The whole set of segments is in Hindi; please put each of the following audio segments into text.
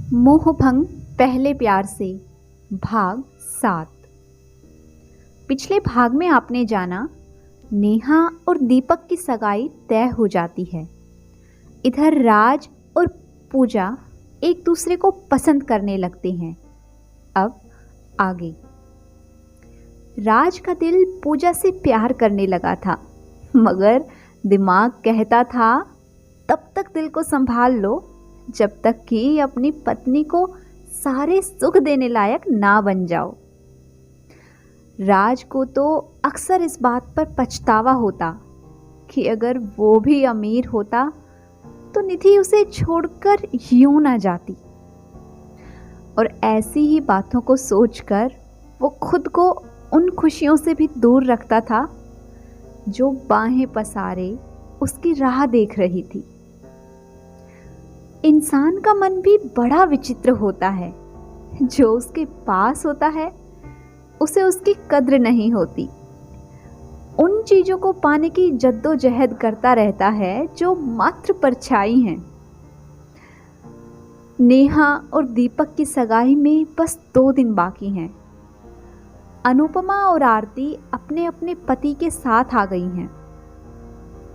मोहभंग पहले प्यार से भाग 7। पिछले भाग में आपने जाना नेहा और दीपक की सगाई तय हो जाती है। इधर राज और पूजा एक दूसरे को पसंद करने लगते हैं। अब आगे। राज का दिल पूजा से प्यार करने लगा था, मगर दिमाग कहता था तब तक दिल को संभाल लो जब तक कि अपनी पत्नी को सारे सुख देने लायक ना बन जाओ। राज को तो अक्सर इस बात पर पछतावा होता कि अगर वो भी अमीर होता तो निधि उसे छोड़कर यूं ना जाती। और ऐसी ही बातों को सोचकर वो खुद को उन खुशियों से भी दूर रखता था जो बाहें पसारे उसकी राह देख रही थी। इंसान का मन भी बड़ा विचित्र होता है। जो उसके पास होता है उसे उसकी कद्र नहीं होती। उन चीजों को पाने की जद्दोजहद करता रहता है जो मात्र परछाई हैं। नेहा और दीपक की सगाई में बस 2 दिन बाकी हैं। अनुपमा और आरती अपने अपने पति के साथ आ गई हैं।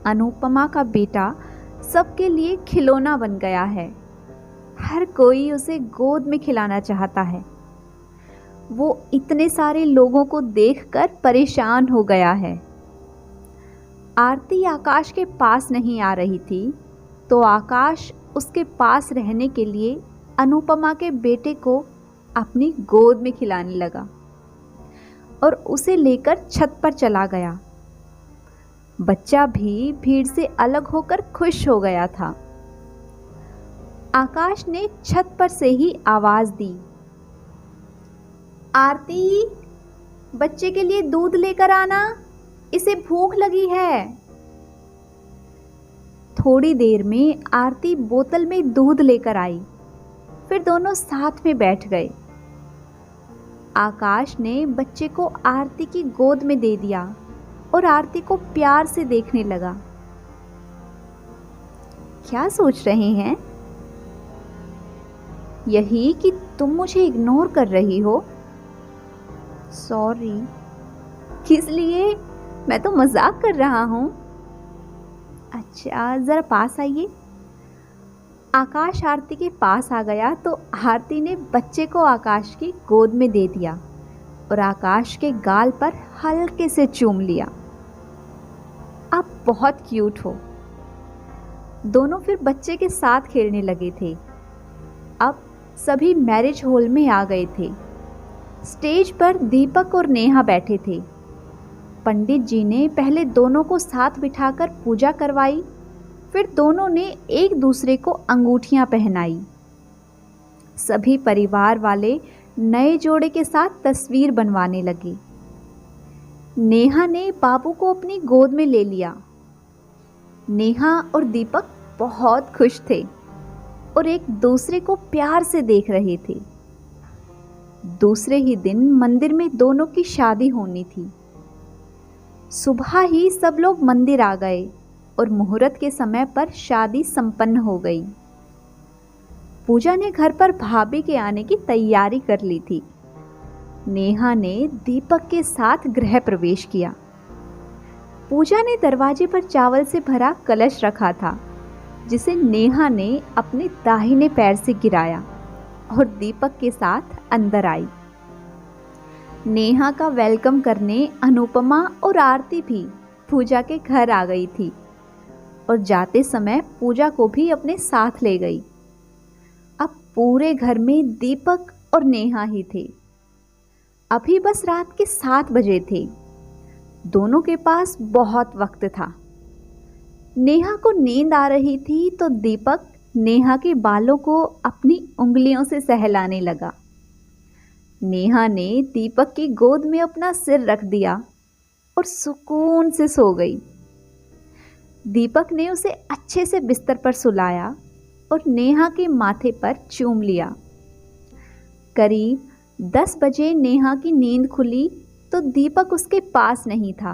अनुपमा का बेटा सबके लिए खिलौना बन गया है। हर कोई उसे गोद में खिलाना चाहता है। वो इतने सारे लोगों को देखकर परेशान हो गया है। आरती आकाश के पास नहीं आ रही थी तो आकाश उसके पास रहने के लिए अनुपमा के बेटे को अपनी गोद में खिलाने लगा और उसे लेकर छत पर चला गया। बच्चा भी भीड़ से अलग होकर खुश हो गया था। आकाश ने छत पर से ही आवाज दी, आरती, बच्चे के लिए दूध लेकर आना, इसे भूख लगी है। थोड़ी देर में आरती बोतल में दूध लेकर आई। फिर दोनों साथ में बैठ गए। आकाश ने बच्चे को आरती की गोद में दे दिया और आरती को प्यार से देखने लगा। क्या सोच रहे हैं? यही कि तुम मुझे इग्नोर कर रही हो। सॉरी। किस लिए? मैं तो मजाक कर रहा हूं। अच्छा, जरा पास आइए। आकाश आरती के पास आ गया तो आरती ने बच्चे को आकाश की गोद में दे दिया और आकाश के गाल पर हल्के से चूम लिया। आप बहुत क्यूट हो। दोनों फिर बच्चे के साथ खेलने लगे थे। अब सभी मैरिज हॉल में आ गए थे। स्टेज पर दीपक और नेहा बैठे थे। पंडित जी ने पहले दोनों को साथ बिठाकर पूजा करवाई। फिर दोनों ने एक दूसरे को अंगूठियां पहनाई। सभी परिवार वाले नए जोड़े के साथ तस्वीर बनवाने लगे। नेहा ने बाबू को अपनी गोद में ले लिया। नेहा और दीपक बहुत खुश थे और एक दूसरे को प्यार से देख रहे थे। दूसरे ही दिन मंदिर में दोनों की शादी होनी थी। सुबह ही सब लोग मंदिर आ गए और मुहूर्त के समय पर शादी संपन्न हो गई। पूजा ने घर पर भाभी के आने की तैयारी कर ली थी। नेहा ने दीपक के साथ गृह प्रवेश किया। पूजा ने दरवाजे पर चावल से भरा कलश रखा था, जिसे नेहा ने अपने दाहिने पैर से गिराया और दीपक के साथ अंदर आई। नेहा का वेलकम करने अनुपमा और आरती भी पूजा के घर आ गई थी और जाते समय पूजा को भी अपने साथ ले गई। अब पूरे घर में दीपक और नेहा ही थे। अभी बस रात के 7 बजे थे। दोनों के पास बहुत वक्त था। नेहा को नींद आ रही थी तो दीपक नेहा के बालों को अपनी उंगलियों से सहलाने लगा। नेहा ने दीपक की गोद में अपना सिर रख दिया और सुकून से सो गई। दीपक ने उसे अच्छे से बिस्तर पर सुलाया और नेहा के माथे पर चूम लिया। करीब 10 बजे नेहा की नींद खुली तो दीपक उसके पास नहीं था।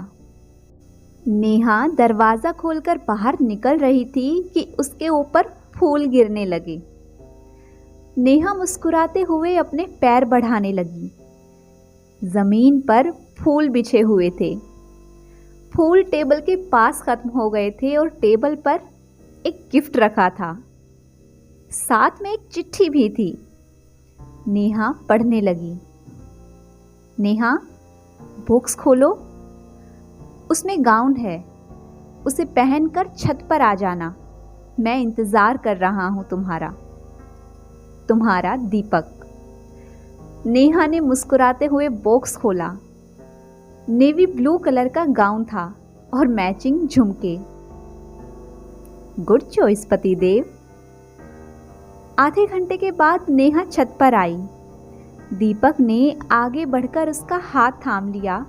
नेहा दरवाज़ा खोलकर बाहर निकल रही थी कि उसके ऊपर फूल गिरने लगे। नेहा मुस्कुराते हुए अपने पैर बढ़ाने लगी। जमीन पर फूल बिछे हुए थे। फूल टेबल के पास खत्म हो गए थे और टेबल पर एक गिफ्ट रखा था। साथ में एक चिट्ठी भी थी। नेहा पढ़ने लगी। नेहा, बुक्स खोलो। उसमें गाउन है, उसे पहनकर छत पर आ जाना। मैं इंतजार कर रहा हूं तुम्हारा दीपक। नेहा ने मुस्कुराते हुए बॉक्स खोला। नेवी ब्लू कलर का गाउन था और मैचिंग झुमके। गुड चॉइस पतिदेव। आधे घंटे के बाद नेहा छत पर आई। दीपक ने आगे बढ़कर उसका हाथ थाम लिया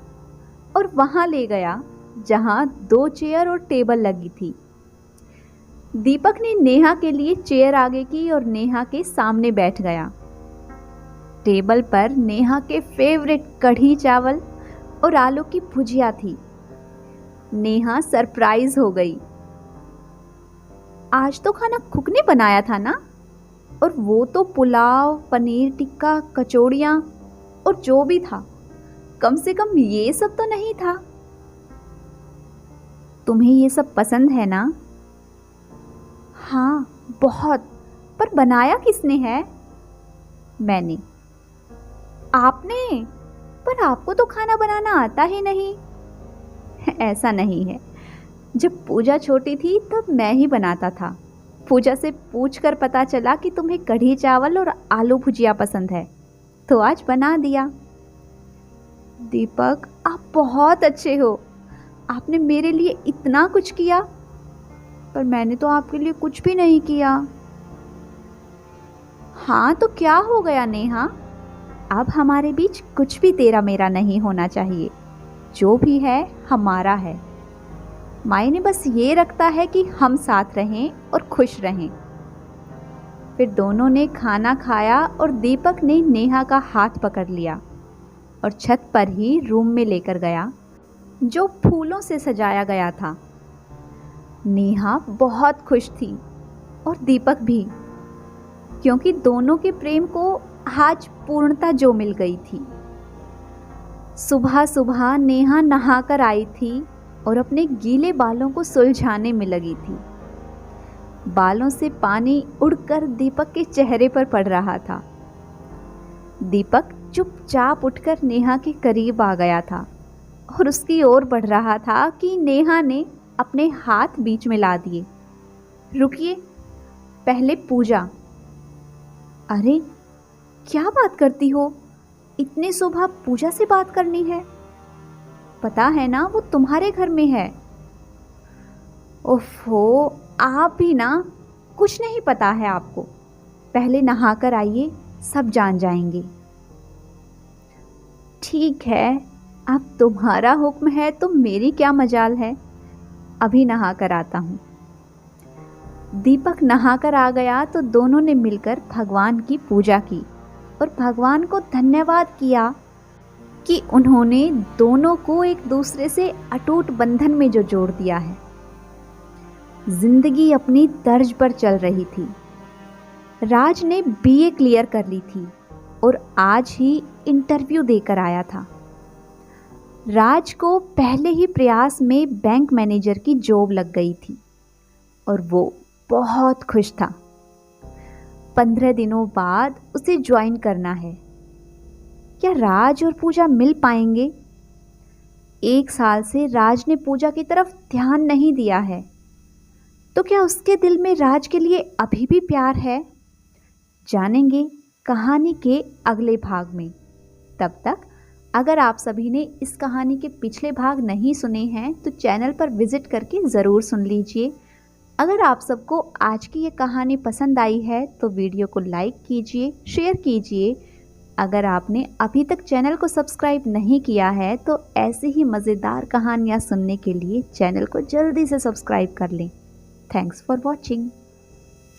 और वहां ले गया जहां 2 चेयर और टेबल लगी थी। दीपक ने नेहा के लिए चेयर आगे की और नेहा के सामने बैठ गया। टेबल पर नेहा के फेवरेट कढ़ी चावल और आलू की भुजिया थी। नेहा सरप्राइज हो गई। आज तो खाना कुक ने बनाया था ना? और वो तो पुलाव, पनीर टिक्का, कचौड़ियाँ और जो भी था, कम से कम ये सब तो नहीं था। तुम्हें ये सब पसंद है ना? हाँ, बहुत। पर बनाया किसने है? मैंने। आपने? पर आपको तो खाना बनाना आता ही नहीं। ऐसा नहीं है। जब पूजा छोटी थी तब मैं ही बनाता था। पूजा से पूछकर पता चला कि तुम्हें कढ़ी चावल और आलू भुजिया पसंद है, तो आज बना दिया। दीपक, आप बहुत अच्छे हो। आपने मेरे लिए इतना कुछ किया, पर मैंने तो आपके लिए कुछ भी नहीं किया। हाँ, तो क्या हो गया नेहा? अब हमारे बीच कुछ भी तेरा मेरा नहीं होना चाहिए। जो भी है हमारा है। मायने बस ये रखता है कि हम साथ रहें और खुश रहें। फिर दोनों ने खाना खाया और दीपक ने नेहा का हाथ पकड़ लिया और छत पर ही रूम में लेकर गया जो फूलों से सजाया गया था। नेहा बहुत खुश थी और दीपक भी, क्योंकि दोनों के प्रेम को आज पूर्णता जो मिल गई थी। सुबह सुबह नेहा नहाकर आई थी और अपने गीले बालों को सुलझाने में लगी थी। बालों से पानी उड़कर दीपक के चेहरे पर पड़ रहा था। दीपक चुपचाप उठकर नेहा के करीब आ गया था और उसकी ओर बढ़ रहा था कि नेहा ने अपने हाथ बीच में ला दिए। रुकिए, पहले पूजा। अरे, क्या बात करती हो? इतने सुबह पूजा से बात करनी है? पता है ना, वो तुम्हारे घर में है। ओफो, आप भी ना, कुछ नहीं पता है आपको। पहले नहा कर आइए, सब जान जाएंगे। ठीक है, अब तुम्हारा हुक्म है तो मेरी क्या मजाल है। अभी नहा कर आता हूँ। दीपक नहा कर आ गया तो दोनों ने मिलकर भगवान की पूजा की और भगवान को धन्यवाद किया कि उन्होंने दोनों को एक दूसरे से अटूट बंधन में जो जोड़ दिया है। जिंदगी अपनी तर्ज पर चल रही थी। राज ने बीए क्लियर कर ली थी और आज ही इंटरव्यू देकर आया था। राज को पहले ही प्रयास में बैंक मैनेजर की जॉब लग गई थी और वो बहुत खुश था। 15 दिनों बाद उसे ज्वाइन करना है। क्या राज और पूजा मिल पाएंगे? 1 साल से राज ने पूजा की तरफ ध्यान नहीं दिया है, तो क्या उसके दिल में राज के लिए अभी भी प्यार है? जानेंगे कहानी के अगले भाग में। तब तक अगर आप सभी ने इस कहानी के पिछले भाग नहीं सुने हैं तो चैनल पर विजिट करके ज़रूर सुन लीजिए। अगर आप सबको आज की ये कहानी पसंद आई है तो वीडियो को लाइक कीजिए, शेयर कीजिए। अगर आपने अभी तक चैनल को सब्सक्राइब नहीं किया है तो ऐसे ही मज़ेदार कहानियाँ सुनने के लिए चैनल को जल्दी से सब्सक्राइब कर लें। Thanks for watching.